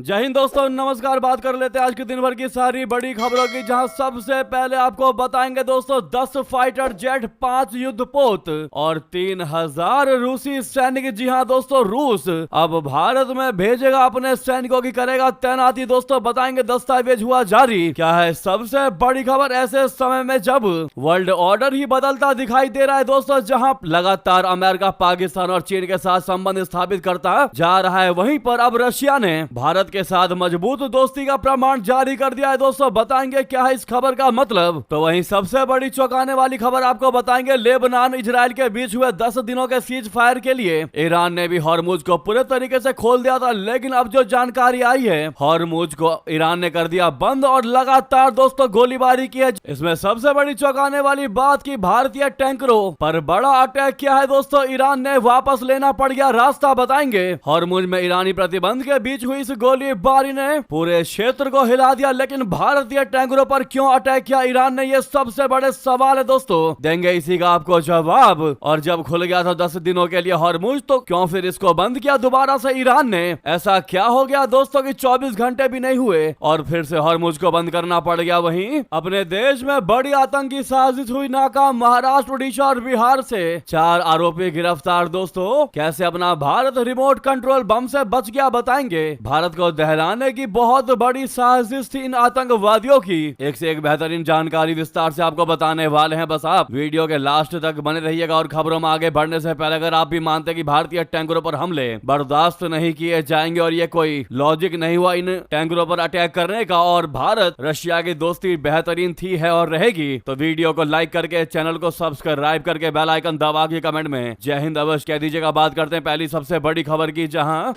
जय हिंद दोस्तों, नमस्कार। बात कर लेते हैं आज के दिन भर की सारी बड़ी खबरों की, जहां सबसे पहले आपको बताएंगे दोस्तों 10 फाइटर जेट, 5 युद्धपोत और 3000 रूसी सैनिक। जी हां दोस्तों, रूस अब भारत में भेजेगा अपने सैनिकों की, करेगा तैनाती। दोस्तों बताएंगे दस्तावेज हुआ जारी। क्या है सबसे बड़ी खबर ऐसे समय में जब वर्ल्ड ऑर्डर ही बदलता दिखाई दे रहा है दोस्तों, जहां लगातार अमेरिका पाकिस्तान और चीन के साथ संबंध स्थापित करता जा रहा है, वहीं पर अब रशिया ने भारत के साथ मजबूत दोस्ती का प्रमाण जारी कर दिया है। दोस्तों बताएंगे क्या है इस खबर का मतलब। तो वहीं सबसे बड़ी चौंकाने वाली खबर आपको बताएंगे, लेबनान इजराइल के बीच हुए 10 दिनों के सीज फायर के लिए ईरान ने भी हॉर्मुज को पूरे तरीके से खोल दिया था, लेकिन अब जो जानकारी आई है, हॉर्मुज को ईरान ने कर दिया बंद और लगातार दोस्तों गोलीबारी की है। इसमें सबसे बड़ी चौंकाने वाली बात की भारतीय टैंकरों पर बड़ा अटैक किया है दोस्तों, ईरान ने वापस लेना पड़ गया रास्ता। बताएंगे हॉर्मुज में ईरानी प्रतिबंध के बीच हुई इस गोलीबारी ने पूरे क्षेत्र को हिला दिया, लेकिन भारतीय टैंकरों पर क्यों अटैक किया ईरान ने, ये सबसे बड़े सवाल है दोस्तों। देंगे इसी का आपको जवाब। और जब खुल गया था 10 दिनों के लिए हॉर्मुज, तो क्यों फिर इसको बंद किया दोबारा से ईरान ने? ऐसा क्या हो गया दोस्तों कि 24 घंटे भी नहीं हुए और फिर से हॉर्मुज को बंद करना पड़ गया। वहीं अपने देश में बड़ी आतंकी साजिश हुई नाकाम, महाराष्ट्र, उड़ीसा और बिहार से 4 आरोपी गिरफ्तार। दोस्तों कैसे अपना भारत रिमोट कंट्रोल बम से बच गया, बताएंगे। भारत को दहलाने की बहुत बड़ी साजिश थी इन आतंकवादियों की। एक से एक बेहतरीन जानकारी विस्तार से आपको बताने वाले हैं, बस आप वीडियो के लास्ट तक बने रहिएगा। और खबरों में आगे बढ़ने से पहले अगर आप भी मानते कि भारतीय टैंकरों पर हमले बर्दाश्त नहीं किए जाएंगे और ये कोई लॉजिक नहीं हुआ इन टैंकरों पर अटैक करने का, और भारत रशिया की दोस्ती बेहतरीन थी, है और रहेगी, तो वीडियो को लाइक करके चैनल को सब्सक्राइब करके बेल आइकन दबा के कमेंट में जय हिंद अवश्य कह दीजिएगा। बात करते हैं पहली सबसे बड़ी खबर की, जहां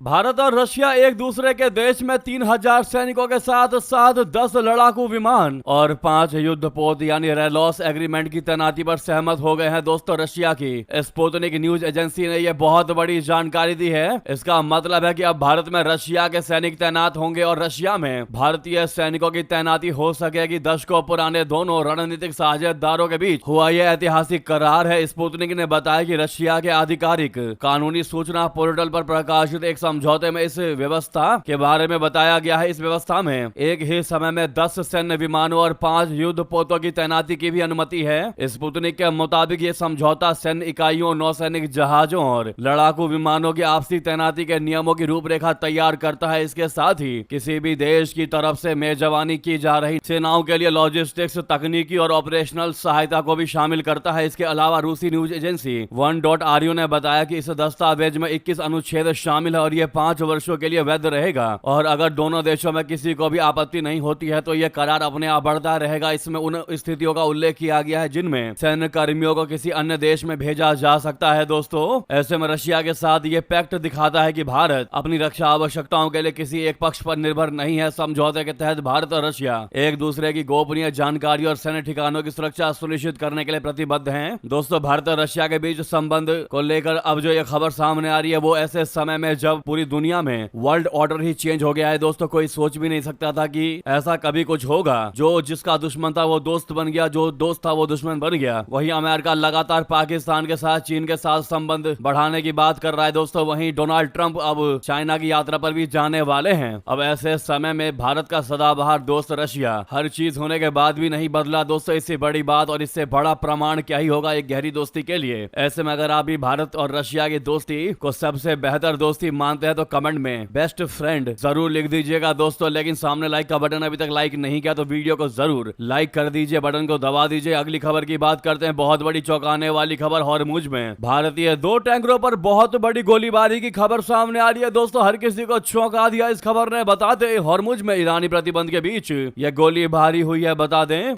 भारत और रशिया एक दूसरे के देश में 3000 सैनिकों के साथ 10 लड़ाकू विमान और 5 युद्धपोत यानी रेलॉस एग्रीमेंट की तैनाती पर सहमत हो गए हैं दोस्तों रशिया की। स्पुतनिक न्यूज एजेंसी ने यह बहुत बड़ी जानकारी दी है। इसका मतलब है कि अब भारत में रशिया के सैनिक तैनात होंगे और रशिया में भारतीय सैनिकों की तैनाती हो सकेगी। दशकों पुराने दोनों रणनीतिक साझेदारों के बीच हुआ यह ऐतिहासिक करार है। स्पुतनिक ने बताया कि रशिया के आधिकारिक कानूनी सूचना पोर्टल पर प्रकाशित एक समझौते में इस व्यवस्था के बारे में बताया गया है। इस व्यवस्था में एक ही समय में 10 सैन्य विमानों और 5 युद्धपोतों की तैनाती की भी अनुमति है। स्पुतनिक के मुताबिक ये समझौता सैन्य इकाइयों, नौसैनिक जहाजों और लड़ाकू विमानों की आपसी तैनाती के नियमों की रूपरेखा तैयार करता है। इसके साथ ही किसी भी देश की तरफ से मेजबानी की जा रही सेनाओं के लिए लॉजिस्टिक्स, तकनीकी और ऑपरेशनल सहायता को भी शामिल करता है। इसके अलावा रूसी न्यूज एजेंसी 1.ru ने बताया कि इस दस्तावेज में 21 अनुच्छेद शामिल है और ये 5 वर्षों के लिए वैध रहेगा, और अगर दोनों देशों में किसी को भी आपत्ति नहीं होती है तो यह करार अपने आप बढ़ता रहेगा। इसमें उन स्थितियों का उल्लेख किया गया है जिनमें सैन्य कर्मियों को किसी अन्य देश में भेजा जा सकता है। दोस्तों ऐसे में रशिया के साथ ये पैक्ट दिखाता है कि भारत अपनी रक्षा आवश्यकताओं के लिए किसी एक पक्ष पर निर्भर नहीं है। समझौते के तहत भारत और रशिया एक दूसरे की गोपनीय जानकारी और सैन्य ठिकानों की सुरक्षा सुनिश्चित करने के लिए प्रतिबद्ध हैं। दोस्तों भारत और रशिया के बीच संबंध को लेकर अब जो ये खबर सामने आ रही है, वो ऐसे समय में जब पूरी दुनिया में वर्ल्ड ऑर्डर ही चेंज हो गया है। दोस्तों कोई सोच भी नहीं सकता था कि ऐसा कभी कुछ होगा। जो जिसका दुश्मन था वो दोस्त बन गया, जो दोस्त था वो दुश्मन बन गया। वहीं अमेरिका लगातार पाकिस्तान के साथ, चीन के साथ संबंध बढ़ाने की बात कर रहा है दोस्तों। वहीं डोनाल्ड ट्रंप अब चाइना की यात्रा पर भी जाने वाले हैं। अब ऐसे समय में भारत का सदाबहार दोस्त रशिया हर चीज होने के बाद भी नहीं बदला दोस्तों। इससे बड़ी बात और इससे बड़ा प्रमाण क्या ही होगा एक गहरी दोस्ती के लिए। ऐसे में अगर आप भी भारत और रशिया की दोस्ती को सबसे बेहतर दोस्ती मानते हैं तो कमेंट में बेस्ट फ्रेंड जरूर लिख दीजिएगा दोस्तों। लेकिन सामने लाइक का बटन अभी तक लाइक नहीं किया तो वीडियो को जरूर लाइक कर दीजिए, बटन को दबा दीजिए। अगली खबर की बात करते हैं, बहुत बड़ी चौंकाने वाली खबर। हॉर्मुज में भारतीय 2 टैंकरों पर बहुत बड़ी गोलीबारी की खबर सामने आ रही है दोस्तों। हर किसी को चौंका दिया इस खबर ने। बताते हॉर्मुज में ईरानी प्रतिबंध के बीच यह गोलीबारी हुई है। बता दें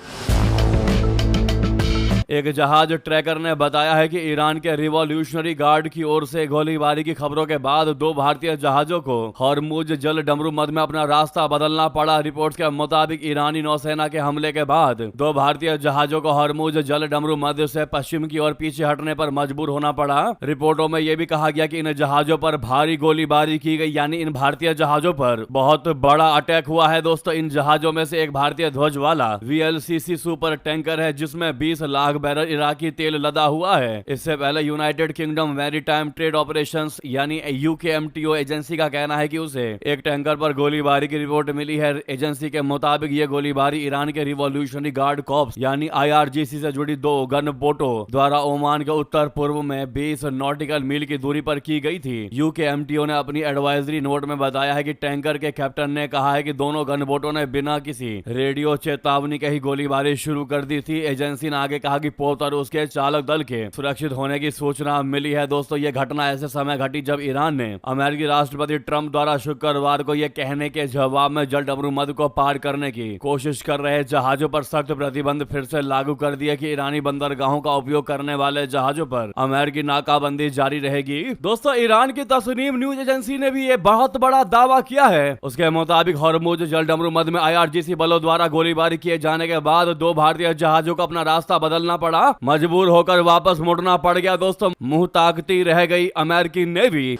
एक जहाज ट्रैकर ने बताया है कि ईरान के रिवॉल्यूशनरी गार्ड की ओर से गोलीबारी की खबरों के बाद 2 भारतीय जहाजों को हॉर्मुज जल डमरू मध्य में अपना रास्ता बदलना पड़ा। रिपोर्ट्स के मुताबिक ईरानी नौसेना के हमले के बाद 2 भारतीय जहाजों को हॉर्मुज जल डमरू मध्य से पश्चिम की ओर पीछे हटने पर मजबूर होना पड़ा। रिपोर्टों में यह भी कहा गया कि इन जहाजों पर भारी गोलीबारी की गई, यानी इन भारतीय जहाजों पर बहुत बड़ा अटैक हुआ है दोस्तों। इन जहाजों में से एक भारतीय ध्वज वाला VLCC सुपर टैंकर है जिसमें 20 लाख बैरल इराकी तेल लदा हुआ है। इससे पहले United kingdom maritime trade operations यानी यूकेएमटीओ एजेंसी का कहना है कि उसे एक टैंकर पर गोलीबारी की रिपोर्ट मिली है। एजेंसी के मुताबिक ये गोलीबारी ईरान के रिवॉल्यूशनरी गार्ड कॉर्प्स यानी आईआरजीसी से जुड़ी 2 गन बोटों द्वारा ओमान के उत्तर पूर्व में 20 नॉटिकल मील की दूरी पर की गई थी। यूकेएमटीओ ने अपनी एडवाइजरी नोट में बताया है कि टैंकर के कैप्टन ने कहा है कि दोनों गन बोटों ने बिना किसी रेडियो चेतावनी के ही गोलीबारी शुरू कर दी थी। एजेंसी ने आगे कहा कि पोत और उसके चालक दल के सुरक्षित होने की सूचना मिली है। दोस्तों, ये घटना ऐसे समय घटी जब ईरान ने अमेरिकी राष्ट्रपति ट्रंप द्वारा शुक्रवार को यह कहने के जवाब में जल डमरूमद को पार करने की कोशिश कर रहे जहाजों पर सख्त प्रतिबंध फिर से लागू कर दिया कि ईरानी बंदरगाहों का उपयोग करने वाले जहाजों पर अमेरिकी नाकाबंदी जारी रहेगी। दोस्तों, ईरान की तस्नीम न्यूज एजेंसी ने भी ये बहुत बड़ा दावा किया है। उसके मुताबिक हॉर्मुज जल डमरूमद में आईआरजीसी बलों द्वारा गोलीबारी किए जाने के बाद 2 भारतीय जहाजों को अपना रास्ता बदलना पड़ा, मजबूर होकर वापस मुड़ना पड़ गया। दोस्तों, मुंह ताकती रह गई अमेरिकी नेवी।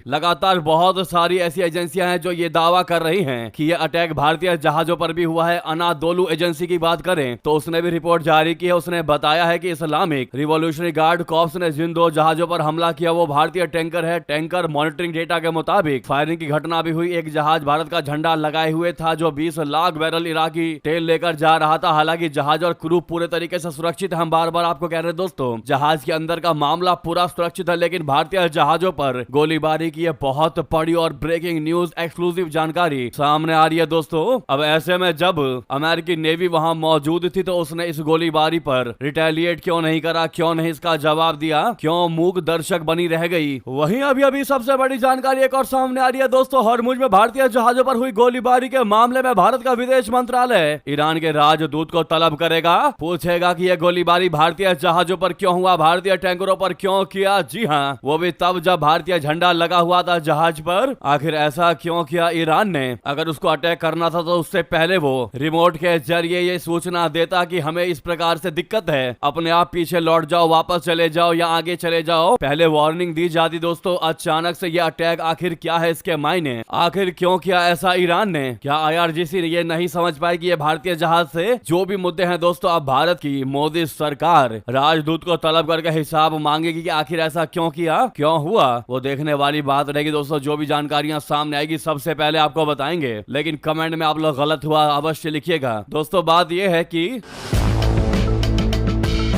लगातार बहुत सारी ऐसी एजेंसियां हैं जो ये दावा कर रही हैं कि ये अटैक भारतीय जहाजों पर भी हुआ है। अनादोलू एजेंसी की बात करें तो उसने भी रिपोर्ट जारी की है। उसने बताया है कि इस्लामिक रिवॉल्यूशनरी गार्ड कॉर्प्स ने जिन 2 जहाजों पर हमला किया वो भारतीय टैंकर है। टैंकर मॉनिटरिंग डेटा के मुताबिक फायरिंग की घटना भी हुई। एक जहाज भारत का झंडा लगाए हुए था जो 20 लाख बैरल इराकी तेल लेकर जा रहा था। हालांकि जहाज और क्रू पूरे तरीके से सुरक्षित है। हम बार बार आपको कह रहे हैं दोस्तों, जहाज के अंदर का मामला पूरा सुरक्षित है, लेकिन भारतीय जहाजों पर गोलीबारी की बहुत बड़ी और ब्रेकिंग न्यूज एक्सक्लूसिव जानकारी सामने आ रही है। दोस्तों, अब ऐसे में जब अमेरिकी नेवी वहां मौजूद थी तो उसने इस गोलीबारी पर रिटेलिएट क्यों नहीं करा, क्यों नहीं इसका जवाब दिया, क्यों मूक दर्शक बनी रह गई। वहीं अभी सबसे बड़ी जानकारी एक और सामने आ रही है। दोस्तों, हॉर्मुज में भारतीय जहाजों पर हुई गोलीबारी के मामले में भारत का विदेश मंत्रालय ईरान के राजदूत को तलब करेगा, पूछेगा कि यह गोलीबारी भारतीय जहाजों पर क्यों हुआ, भारतीय टैंकरों पर क्यों किया। जी हाँ, वो भी तब जब भारतीय झंडा लगा हुआ था जहाज पर। आखिर ऐसा क्यों किया ईरान ने? अगर उसको अटैक करना था तो उससे पहले वो रिमोट के जरिए ये सूचना देता कि हमें इस प्रकार से दिक्कत है, अपने आप पीछे लौट जाओ, वापस चले जाओ या आगे चले जाओ। पहले वार्निंग दी जाती। दोस्तों, अचानक से ये अटैक आखिर क्या है, इसके मायने आखिर क्यों किया ऐसा ईरान ने? क्या आईआरजीसी ये नहीं समझ पाई कि ये भारतीय जहाज से जो भी मुद्दे हैं दोस्तों, अब भारत की मोदी सरकार राजदूत को तलब करके हिसाब मांगेगी कि आखिर ऐसा क्यों किया, क्यों हुआ। वो देखने वाली बात रहेगी। दोस्तों, जो भी जानकारियां सामने आएगी सबसे पहले आपको बताएंगे, लेकिन कमेंट में आप लोग गलत हुआ अवश्य लिखिएगा। दोस्तों, बात यह है कि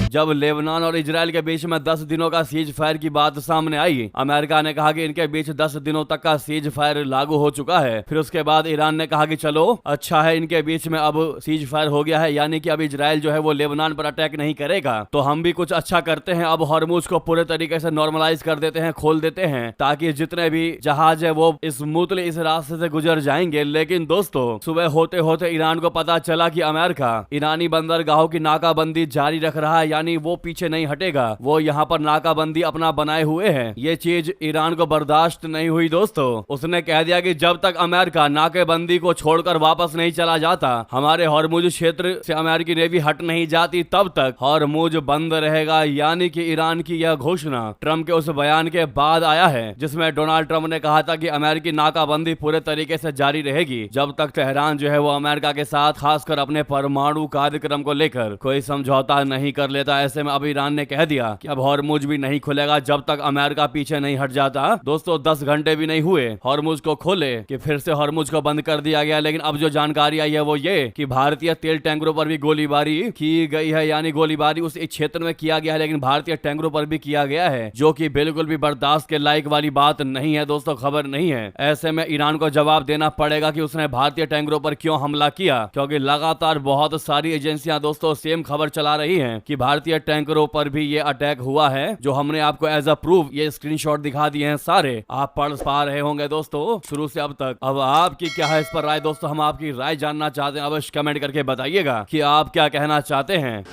जब लेबनान और इजराइल के बीच में 10 दिनों का सीज फायर की बात सामने आई, अमेरिका ने कहा कि इनके बीच 10 दिनों तक का सीज फायर लागू हो चुका है। फिर उसके बाद ईरान ने कहा कि चलो अच्छा है, इनके बीच में अब सीज फायर हो गया है, यानी कि अब इजराइल जो है वो लेबनान पर अटैक नहीं करेगा, तो हम भी कुछ अच्छा करते हैं, अब हॉर्मुज को पूरे तरीके से नॉर्मलाइज कर देते हैं, खोल देते हैं, ताकि जितने भी जहाज है वो स्मूथली इस रास्ते से गुजर जाएंगे। लेकिन दोस्तों, सुबह होते होते ईरान को पता चला कि अमेरिका ईरानी बंदरगाहों की नाकाबंदी जारी रख रहा है, यानी वो पीछे नहीं हटेगा, वो यहाँ पर नाकाबंदी अपना बनाए हुए है। ये चीज ईरान को बर्दाश्त नहीं हुई। दोस्तों, उसने कह दिया कि जब तक अमेरिका नाकेबंदी को छोड़कर वापस नहीं चला जाता, हमारे हॉर्मुज क्षेत्र से अमेरिकी नेवी हट नहीं जाती, तब तक हॉर्मुज बंद रहेगा। यानी कि ईरान की यह घोषणा ट्रंप के उस बयान के बाद आया है जिसमें डोनाल्ड ट्रंप ने कहा था कि अमेरिकी नाकाबंदी पूरे तरीके से जारी रहेगी जब तक तेहरान जो है वो अमेरिका के साथ खासकर अपने परमाणु कार्यक्रम को लेकर कोई समझौता नहीं कर लेता। ऐसे में अब ईरान ने कह दिया कि अब हॉर्मुज भी नहीं खुलेगा जब तक अमेरिका पीछे नहीं हट जाता। दोस्तों, 10 घंटे भी नहीं हुए हॉर्मुज को खोले कि फिर से हॉर्मुज को बंद कर दिया गया। लेकिन अब जो जानकारी आई है वो ये कि भारतीय तेल टैंकरों पर भी गोलीबारी की गई है, यानी गोलीबारी उस क्षेत्र में किया गया है, लेकिन भारतीय टैंकरों पर भी किया गया है, जो कि बिल्कुल भी बर्दाश्त के लायक वाली बात नहीं है। दोस्तों, खबर नहीं है। ऐसे में ईरान को जवाब देना पड़ेगा कि उसने भारतीय टैंकरों पर क्यों हमला किया, क्योंकि लगातार बहुत सारी एजेंसियां दोस्तों सेम खबर चला रही हैं कि भारतीय टैंकरों पर भी ये अटैक हुआ है, जो हमने आपको एज अ प्रूफ ये स्क्रीनशॉट दिखा दिए हैं, सारे आप पढ़ पा रहे होंगे दोस्तों शुरू से अब तक। अब आपकी क्या है इस पर राय? दोस्तों, हम आपकी राय जानना चाहते हैं, अवश्य कमेंट करके बताइएगा कि आप क्या कहना चाहते हैं।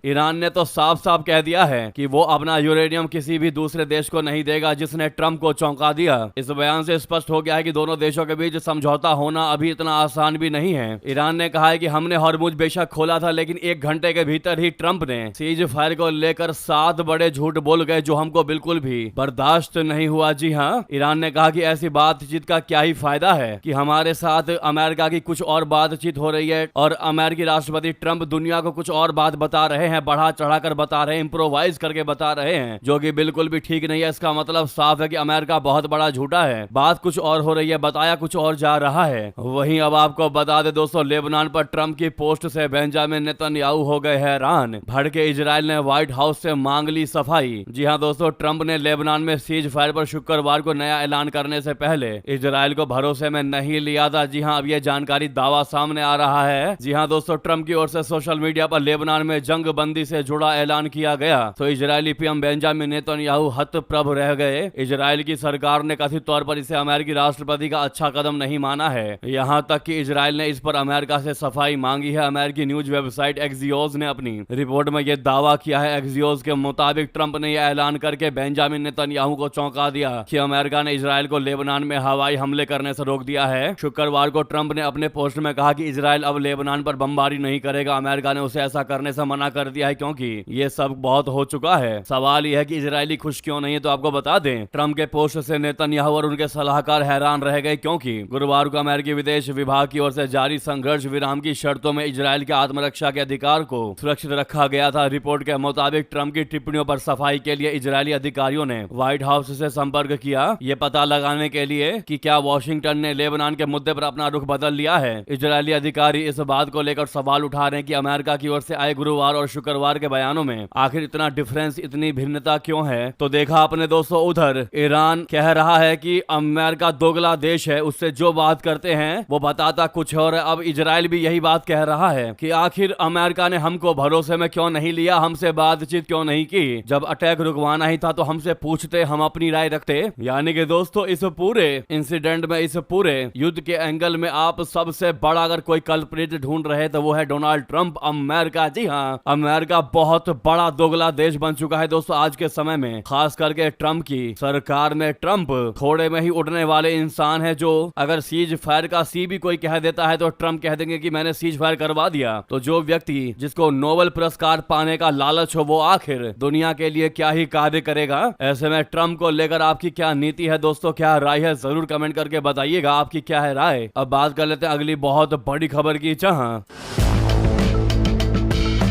ईरान ने तो साफ साफ कह दिया है कि वो अपना यूरेनियम किसी भी दूसरे देश को नहीं देगा, जिसने ट्रंप को चौंका दिया। इस बयान से स्पष्ट हो गया है कि दोनों देशों के बीच समझौता होना अभी इतना आसान भी नहीं है। ईरान ने कहा है कि हमने हॉर्मुज बेशक खोला था, लेकिन 1 घंटे के भीतर ही ट्रंप ने सीज फायर को लेकर 7 बड़े झूठ बोल गए, जो हमको बिल्कुल भी बर्दाश्त नहीं हुआ। जी हाँ, ईरान ने कहा कि ऐसी बातचीत का क्या ही फायदा है कि हमारे साथ अमेरिका की कुछ और बातचीत हो रही है और अमेरिकी राष्ट्रपति ट्रंप दुनिया को कुछ और बात बता रहे हैं, बढ़ा चढ़ाकर बता रहे हैं, इम्प्रोवाइज करके बता रहे हैं, जो कि बिल्कुल भी ठीक नहीं है। इसका मतलब साफ है कि अमेरिका बहुत बड़ा झूठा है, बात कुछ और हो रही है, बताया कुछ और जा रहा है। वहीं अब आपको बता दे दोस्तों, लेबनान पर ट्रंप की पोस्ट से बेंजामिन नेतन्याहू हो गए हैरान। भड़के इजराइल ने व्हाइट हाउस से मांग ली सफाई। जी हां दोस्तों, ट्रंप ने लेबनान में सीज फायर पर शुक्रवार को नया ऐलान करने से पहले इजराइल को भरोसे में नहीं लिया था। जी हां, अब यह जानकारी दावा सामने आ रहा है। जी हां दोस्तों, ट्रंप की ओर से सोशल मीडिया पर लेबनान में जंग बंदी से जुड़ा ऐलान किया गया तो इजरायली पीएम बेंजामिन नेतन्याहू हतप्रभ रह गए। इजराइल की सरकार ने कथित तौर पर इसे अमेरिकी राष्ट्रपति का अच्छा कदम नहीं माना है। यहां तक कि इजराइल ने इस पर अमेरिका से सफाई मांगी है। अमेरिकी न्यूज वेबसाइट एक्सियोस ने अपनी रिपोर्ट में यह दावा किया है। एक्सियोस के मुताबिक ट्रंप ने यह ऐलान करके बेंजामिन नेतन्याहू को चौंका दिया कि अमेरिका ने इजराइल को लेबनान में हवाई हमले करने से रोक दिया है। शुक्रवार को ट्रंप ने अपने पोस्ट में कहा कि इजराइल अब लेबनान पर बमबारी नहीं करेगा। अमेरिका ने उसे ऐसा करने से मना कर दिया है क्योंकि ये सब बहुत हो चुका है। सवाल यह है कि इजरायली खुश क्यों नहीं है, तो आपको बता दें, ट्रंप के पोस्ट से नेतन्याहू और उनके सलाहकार हैरान रह गए क्योंकि गुरुवार को अमेरिकी विदेश विभाग की ओर से जारी संघर्ष विराम की शर्तों में इजराइल के आत्मरक्षा के अधिकार को सुरक्षित रखा गया था। रिपोर्ट के मुताबिक ट्रंप की टिप्पणियों पर सफाई के लिए इजरायली अधिकारियों ने व्हाइट हाउस से संपर्क किया, ये पता लगाने के लिए कि क्या वॉशिंगटन ने लेबनान के मुद्दे पर अपना रुख बदल लिया है। इजरायली अधिकारी इस बात को लेकर सवाल उठा रहे हैं कि अमेरिका की ओर से आए गुरुवार और शुक्रवार के बयानों में आखिर इतना डिफरेंस, इतनी भिन्नता क्यों है। तो देखा आपने दोस्तों, उधर ईरान कह रहा है कि अमेरिका दोगला देश है, उससे जो बात करते हैं वो बताता कुछ और है। अब इजराइल भी यही बात कह रहा है कि आखिर अमेरिका ने हमको भरोसे में क्यों नहीं लिया, हमसे बातचीत क्यों नहीं की, जब अटैक रुकवाना ही था तो हमसे पूछते, हम अपनी राय रखते। यानी कि दोस्तों, इस पूरे इंसिडेंट में, इस पूरे युद्ध के एंगल में आप सबसे बड़ा अगर कोई कल्प्रिट ढूंढ रहे तो वो है डोनाल्ड ट्रंप, अमेरिका। जी हाँ, अमेरिका बहुत बड़ा दोगला देश बन चुका है दोस्तों आज के समय में, खास करके ट्रंप की सरकार में। ट्रंप थोड़े में ही उड़ने वाले इंसान है, जो अगर सीज फायर का सी भी कोई कह देता है तो ट्रंप कह देंगे कि मैंने सीज फायर करवा दिया। तो जो व्यक्ति जिसको नोबेल पुरस्कार पाने का लालच हो, वो आखिर दुनिया के लिए क्या ही कार्य करेगा। ऐसे में ट्रंप को लेकर आपकी क्या नीति है दोस्तों, क्या राय है, जरूर कमेंट करके बताइएगा आपकी क्या है राय। अब बात कर लेते हैं अगली बहुत बड़ी खबर की। जहां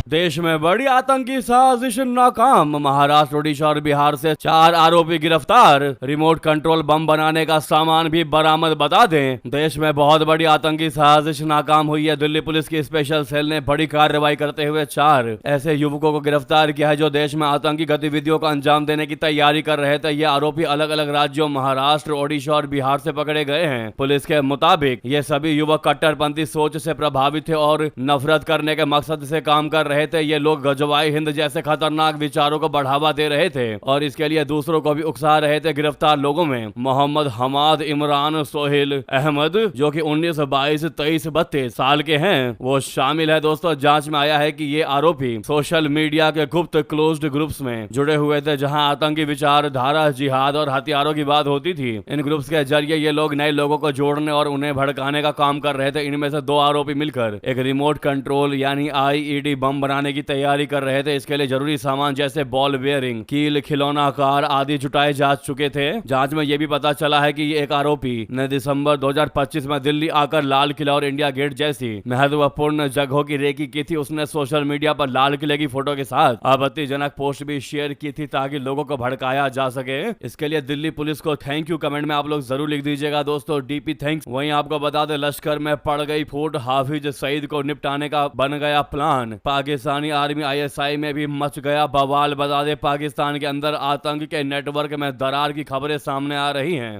देश में बड़ी आतंकी साजिश नाकाम, महाराष्ट्र, ओडिशा और बिहार से 4 आरोपी गिरफ्तार, रिमोट कंट्रोल बम बनाने का सामान भी बरामद। बता दें, देश में बहुत बड़ी आतंकी साजिश नाकाम हुई है। दिल्ली पुलिस की स्पेशल सेल ने बड़ी कार्रवाई करते हुए 4 ऐसे युवकों को गिरफ्तार किया है जो देश में आतंकी गतिविधियों को अंजाम देने की तैयारी कर रहे थे। ये आरोपी अलग अलग राज्यों महाराष्ट्र, ओडिशा और बिहार से पकड़े गए हैं। पुलिस के मुताबिक ये सभी युवक कट्टरपंथी सोच से प्रभावित थे और नफरत करने के मकसद से काम कर रहे थे। ये लोग गजवाई हिंद जैसे खतरनाक विचारों को बढ़ावा दे रहे थे और इसके लिए दूसरों को भी उकसा रहे थे। गिरफ्तार लोगों में मोहम्मद हमाद, इमरान, सोहेल अहमद, जो कि 19, 22, 23, 32 साल के हैं, वो शामिल है। दोस्तों, जांच में आया है कि ये आरोपी सोशल मीडिया के गुप्त क्लोज्ड ग्रुप्स में जुड़े हुए थे, जहां आतंकी विचारधारा, जिहाद और हथियारों की बात होती थी। इन ग्रुप्स के जरिए ये लोग नए लोगों को जोड़ने और उन्हें भड़काने का काम कर रहे थे। इनमें से 2 आरोपी मिलकर एक रिमोट कंट्रोल यानी IED बम बनाने की तैयारी कर रहे थे। इसके लिए जरूरी सामान जैसे बॉल बेयरिंग, कील, खिलौना कार आदि जुटाए जा चुके थे। जांच में यह भी पता चला है कि ये एक आरोपी ने दिसंबर 2025 में दिल्ली आकर लाल किला और इंडिया गेट जैसी महत्वपूर्ण जगहों की रेकी की थी। उसने सोशल मीडिया पर लाल किले की फोटो के साथ आपत्तिजनक पोस्ट भी शेयर की थी ताकि लोगों को भड़काया जा सके। इसके लिए दिल्ली पुलिस को थैंक यू कमेंट में आप लोग जरूर लिख दीजिएगा दोस्तों, DP थैंक्स। वहीं आपको बता दें, लश्कर में पड़ गई फूट, हाफिज सईद को निपटाने का बन गया प्लान। पाकिस्तानी आर्मी ISI में भी मच गया बवाल। बता दे, पाकिस्तान के अंदर आतंक के नेटवर्क में दरार की खबरें सामने आ रही हैं।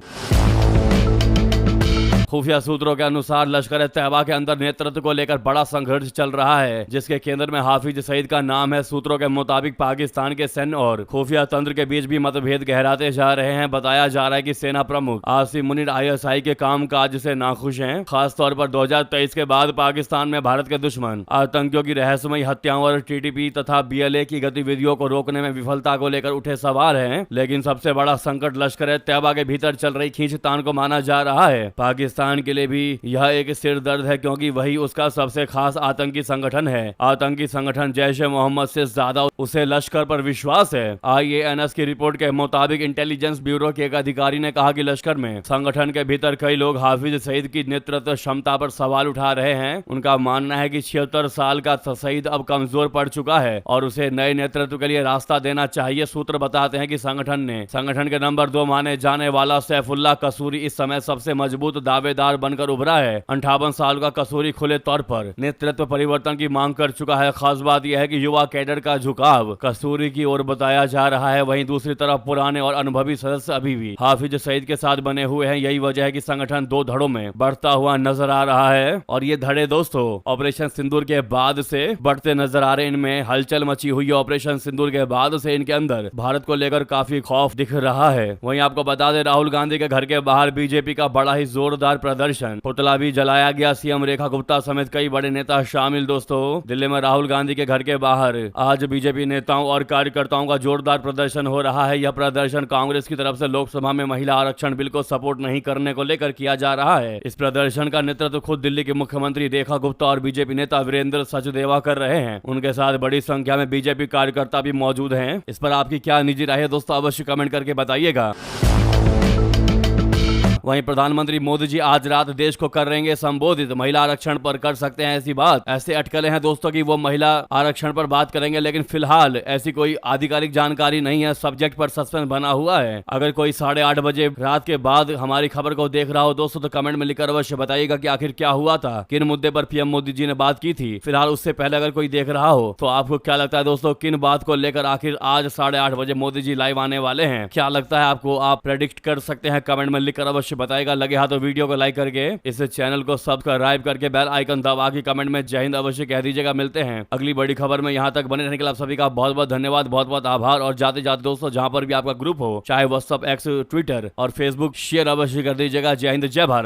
खुफिया सूत्रों के अनुसार लश्कर तैयबा के अंदर नेतृत्व को लेकर बड़ा संघर्ष चल रहा है, जिसके केंद्र में हाफिज सईद का नाम है। सूत्रों के मुताबिक पाकिस्तान के सैन्य और खुफिया तंत्र के बीच भी मतभेद गहराते जा रहे हैं। बताया जा रहा है कि सेना प्रमुख आसिम मुनीर ISI के कामकाज से नाखुश हैं। खासतौर पर 2023 के बाद पाकिस्तान में भारत के दुश्मन आतंकियों की रहस्यमयी हत्याओं और TTP तथा BLA की गतिविधियों को रोकने में विफलता को लेकर उठे सवाल हैं। लेकिन सबसे बड़ा संकट लश्कर तैयबा के भीतर चल रही खींचतान को माना जा रहा है। पाकिस्तान के लिए भी यह एक सिर दर्द है, क्योंकि वही उसका सबसे खास आतंकी संगठन है। आतंकी संगठन जैश-ए-मोहम्मद से ज्यादा उसे लश्कर पर विश्वास है। IANS की रिपोर्ट के मुताबिक इंटेलिजेंस ब्यूरो के एक अधिकारी ने कहा कि लश्कर में संगठन के भीतर कई लोग हाफिज सईद की नेतृत्व क्षमता पर सवाल उठा रहे हैं। उनका मानना है कि 76 साल का सईद अब कमजोर पड़ चुका है और उसे नए नेतृत्व के लिए रास्ता देना चाहिए। सूत्र बताते हैं कि संगठन के नंबर 2 माने जाने वाला सैफुल्लाह कसूरी इस समय सबसे मजबूत दावेदार बनकर उभरा है। 58 साल का कसूरी खुले तौर पर नेतृत्व परिवर्तन की मांग कर चुका है। खास बात यह है कि युवा कैडर का झुकाव कसूरी की ओर बताया जा रहा है। वहीं दूसरी तरफ पुराने और अनुभवी सदस्य अभी भी हाफिज सईद के साथ बने हुए हैं। यही वजह है कि संगठन 2 धड़ों में बढ़ता हुआ नजर आ रहा है और ये धड़े दोस्तों ऑपरेशन सिंदूर के बाद से बढ़ते नजर आ रहे हैं। इनमें हलचल मची हुई है। ऑपरेशन सिंदूर के बाद से इनके अंदर भारत को लेकर काफी खौफ दिख रहा है। वहीं आपको बता दें, राहुल गांधी के घर के बाहर बीजेपी का बड़ा ही जोरदार प्रदर्शन, पुतला भी जलाया गया। CM रेखा गुप्ता समेत कई बड़े नेता शामिल। दोस्तों दिल्ली में राहुल गांधी के घर के बाहर आज बीजेपी नेताओं और कार्यकर्ताओं का जोरदार प्रदर्शन हो रहा है। यह प्रदर्शन कांग्रेस की तरफ से लोकसभा में महिला आरक्षण बिल को सपोर्ट नहीं करने को लेकर किया जा रहा है। इस प्रदर्शन का नेतृत्व खुद दिल्ली के मुख्यमंत्री रेखा गुप्ता और बीजेपी नेता वीरेंद्र सचदेवा कर रहे हैं। उनके साथ बड़ी संख्या में बीजेपी कार्यकर्ता भी मौजूद हैं। इस पर आपकी क्या निजी राय है दोस्तों, अवश्य कमेंट करके बताइएगा। वहीं प्रधानमंत्री मोदी जी आज रात देश को करेंगे संबोधित। महिला आरक्षण पर कर सकते हैं ऐसी बात। ऐसे अटकले हैं दोस्तों कि वो महिला आरक्षण पर बात करेंगे, लेकिन फिलहाल ऐसी कोई आधिकारिक जानकारी नहीं है। सब्जेक्ट पर सस्पेंस बना हुआ है। अगर कोई 8:30 बजे रात के बाद हमारी खबर को देख रहा हो दोस्तों, तो कमेंट में लिखकर अवश्य बताइएगा कि आखिर क्या हुआ था, किन मुद्दे पर PM मोदी जी ने बात की थी। फिलहाल उससे पहले अगर कोई देख रहा हो तो आपको क्या लगता है दोस्तों, किन बात को लेकर आखिर आज 8:30 बजे मोदी जी लाइव आने वाले हैं? क्या लगता है आपको? आप प्रेडिक्ट कर सकते हैं, कमेंट में लिखकर अवश्य बताएगा। लगे हाथ तो वीडियो को लाइक करके इस चैनल को सब्सक्राइब करके बेल आइकन दबा के कमेंट में जय हिंद अवश्य कह दीजिएगा। मिलते हैं अगली बड़ी खबर में। यहां तक बने रहने के लिए आप सभी का बहुत बहुत धन्यवाद, बहुत बहुत आभार। और जाते जाते दोस्तों, जहां पर भी आपका ग्रुप हो, चाहे व्हाट्सएप, X, ट्विटर और फेसबुक, शेयर अवश्य कर दीजिएगा। जय हिंद, जय भारत।